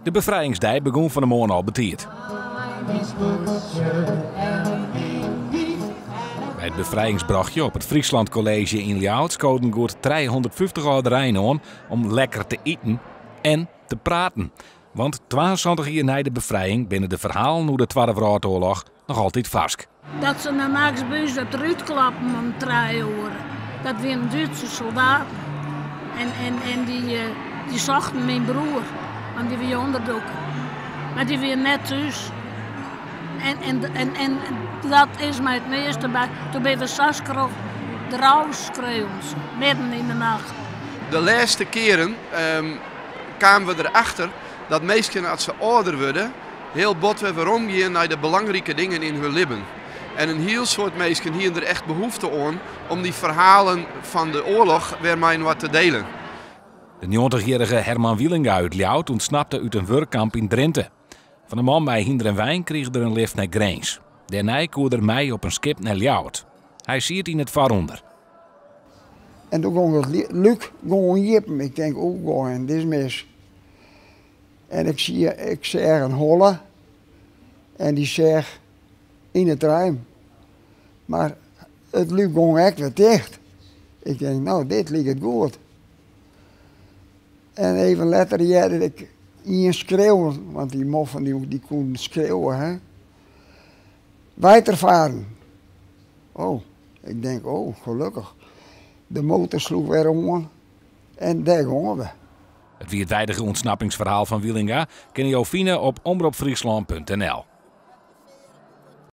De bevrijdingsdag begon van de morgen al betiert. Bij het bevrijdingsbrachtje op het Friesland College in Ljouwert schoten goed 350 ouderijen aan om lekker te eten en te praten. Want 22 jaar na de bevrijding binnen de verhalen hoe de Tweede Wereldoorlog nog altijd vast. Dat ze naar Max Buis dat eruit klappen om 3 uur. Dat waren Duitse soldaten. En die zochten mijn broer, want die was onderdoeken. Maar die waren net thuis. En dat is mij het meeste bij. Toen ben we Saskrof eruit schreeuwen, midden in de nacht. De laatste keren kwamen we erachter dat mensen als ze ouder worden, heel bot weer omgaan naar de belangrijke dingen in hun leven. En een heel soort mensen hier er echt behoefte aan om die verhalen van de oorlog weer met wat te delen. De 90-jarige Herman Wielinga uit Ljouwert ontsnapte uit een werkkamp in Drenthe. Van de man bij Hinder en Wijn kreeg er een lift naar Grains. Daarna koerde er mij op een skip naar Ljouwert. Hij ziet in het waaronder. En toen ging het Luc gewoon jippen. Ik denk, oh, gewoon, dit is mis. En ik zeg een holle. En die zegt in het ruim. Maar het Luc ging echt weer dicht. Ik denk, nou, dit ligt het goed. En even later jette ik een schreeuwen, want die moffen die konden schreeuwen. Hè. Weitervaren. Oh, ik denk, oh, gelukkig. De motor sloeg weer om en daar gingen we. Het weertijdige ontsnappingsverhaal van Wielinga kun je vinden op omroepfriesland.nl.